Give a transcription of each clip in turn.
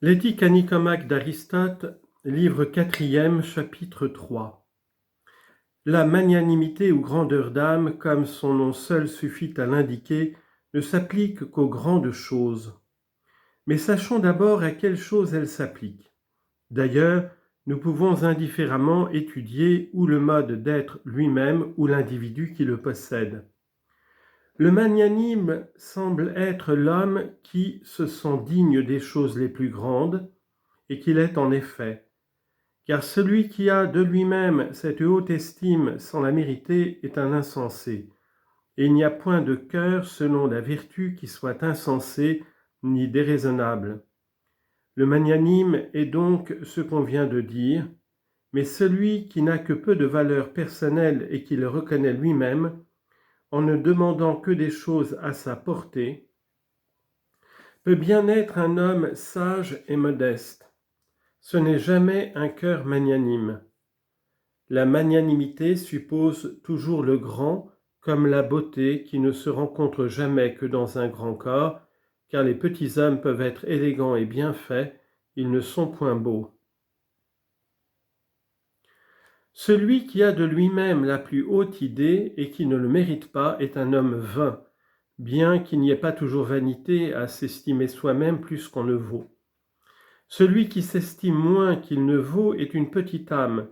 L'éthique à Nicomaque d'Aristote, livre 4e, chapitre 3. La magnanimité ou grandeur d'âme, comme son nom seul suffit à l'indiquer, ne s'applique qu'aux grandes choses. Mais sachons d'abord à quelles choses elle s'applique. D'ailleurs, nous pouvons indifféremment étudier ou le mode d'être lui-même ou l'individu qui le possède. Le magnanime semble être l'homme qui se sent digne des choses les plus grandes, et qu'il est en effet. Car celui qui a de lui-même cette haute estime sans la mériter est un insensé, et il n'y a point de cœur selon la vertu qui soit insensé ni déraisonnable. Le magnanime est donc ce qu'on vient de dire, mais celui qui n'a que peu de valeur personnelle et qui le reconnaît lui-même, en ne demandant que des choses à sa portée, peut bien être un homme sage et modeste. Ce n'est jamais un cœur magnanime. La magnanimité suppose toujours le grand, comme la beauté qui ne se rencontre jamais que dans un grand corps, car les petits hommes peuvent être élégants et bien faits, ils ne sont point beaux. Celui qui a de lui-même la plus haute idée et qui ne le mérite pas est un homme vain, bien qu'il n'y ait pas toujours vanité à s'estimer soi-même plus qu'on ne vaut. Celui qui s'estime moins qu'il ne vaut est une petite âme,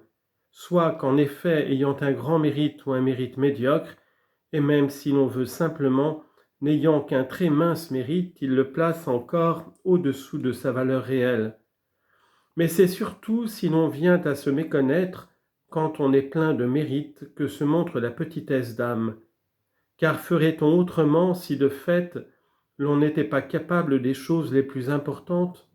soit qu'en effet ayant un grand mérite ou un mérite médiocre, et même si l'on veut simplement, n'ayant qu'un très mince mérite, il le place encore au-dessous de sa valeur réelle. Mais c'est surtout si l'on vient à se méconnaître, quand on est plein de mérite, que se montre la petitesse d'âme. Car ferait-on autrement si de fait l'on n'était pas capable des choses les plus importantes ?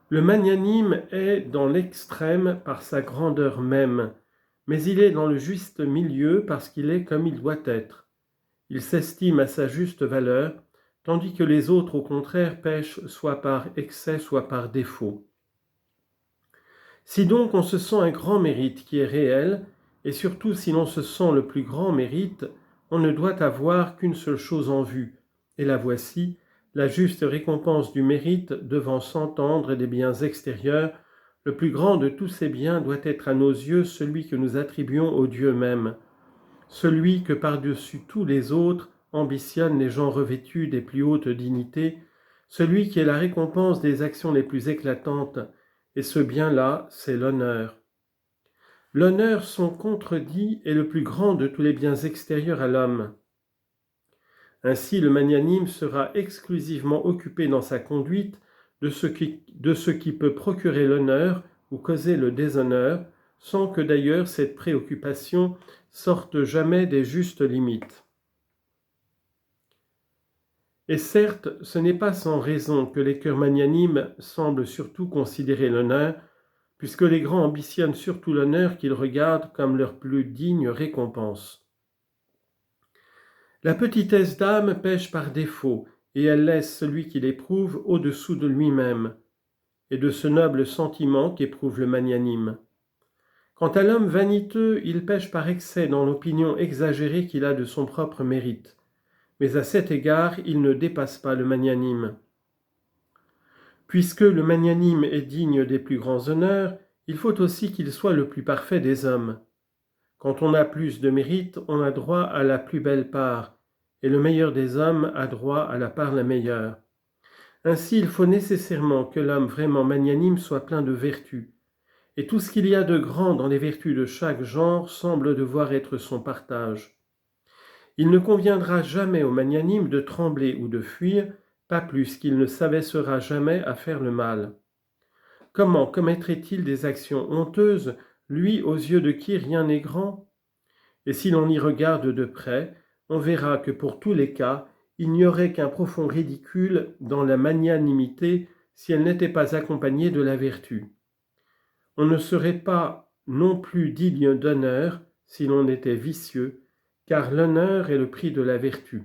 Le magnanime est dans l'extrême par sa grandeur même, mais il est dans le juste milieu parce qu'il est comme il doit être. Il s'estime à sa juste valeur, tandis que les autres au contraire pêchent soit par excès, soit par défaut. Si donc on se sent un grand mérite qui est réel, et surtout si l'on se sent le plus grand mérite, on ne doit avoir qu'une seule chose en vue, et la voici, la juste récompense du mérite devant s'entendre des biens extérieurs. Le plus grand de tous ces biens doit être à nos yeux celui que nous attribuons au Dieu même, celui que par-dessus tous les autres ambitionnent les gens revêtus des plus hautes dignités, celui qui est la récompense des actions les plus éclatantes, et ce bien-là, c'est l'honneur. L'honneur, son contredit, est le plus grand de tous les biens extérieurs à l'homme. Ainsi, le magnanime sera exclusivement occupé dans sa conduite de ce qui peut procurer l'honneur ou causer le déshonneur, sans que d'ailleurs cette préoccupation sorte jamais des justes limites. Et certes, ce n'est pas sans raison que les cœurs magnanimes semblent surtout considérer l'honneur, puisque les grands ambitionnent surtout l'honneur qu'ils regardent comme leur plus digne récompense. La petitesse d'âme pêche par défaut, et elle laisse celui qui l'éprouve au-dessous de lui-même, et de ce noble sentiment qu'éprouve le magnanime. Quant à l'homme vaniteux, il pêche par excès dans l'opinion exagérée qu'il a de son propre mérite, mais à cet égard il ne dépasse pas le magnanime. Puisque le magnanime est digne des plus grands honneurs, il faut aussi qu'il soit le plus parfait des hommes. Quand on a plus de mérite, on a droit à la plus belle part, et le meilleur des hommes a droit à la part la meilleure. Ainsi, il faut nécessairement que l'homme vraiment magnanime soit plein de vertus, et tout ce qu'il y a de grand dans les vertus de chaque genre semble devoir être son partage. Il ne conviendra jamais au magnanime de trembler ou de fuir, pas plus qu'il ne s'abaissera jamais à faire le mal. Comment commettrait-il des actions honteuses, lui aux yeux de qui rien n'est grand ? Et si l'on y regarde de près, on verra que pour tous les cas, il n'y aurait qu'un profond ridicule dans la magnanimité si elle n'était pas accompagnée de la vertu. On ne serait pas non plus digne d'honneur si l'on était vicieux, car l'honneur est le prix de la vertu.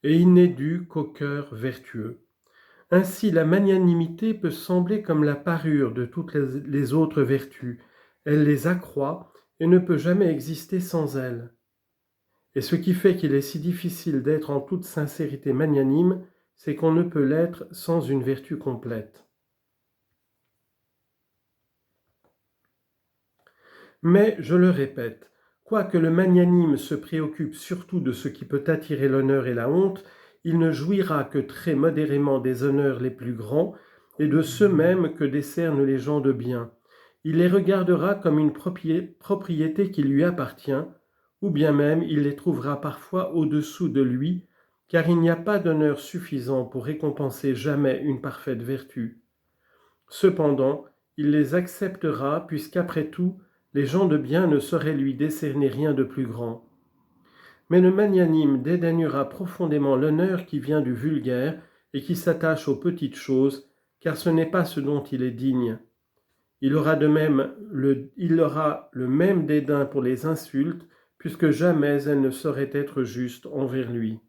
et il n'est dû qu'au cœur vertueux. Ainsi, la magnanimité peut sembler comme la parure de toutes les autres vertus. Elle les accroît et ne peut jamais exister sans elles. Et ce qui fait qu'il est si difficile d'être en toute sincérité magnanime, c'est qu'on ne peut l'être sans une vertu complète. Mais, je le répète, quoique le magnanime se préoccupe surtout de ce qui peut attirer l'honneur et la honte, il ne jouira que très modérément des honneurs les plus grands et de ceux mêmes que décernent les gens de bien. Il les regardera comme une propriété qui lui appartient, ou bien même il les trouvera parfois au-dessous de lui, car il n'y a pas d'honneur suffisant pour récompenser jamais une parfaite vertu. Cependant, il les acceptera puisqu'après tout, les gens de bien ne sauraient lui décerner rien de plus grand. Mais le magnanime dédaignera profondément l'honneur qui vient du vulgaire et qui s'attache aux petites choses, car ce n'est pas ce dont il est digne. Il aura le même dédain pour les insultes, puisque jamais elles ne sauraient être justes envers lui.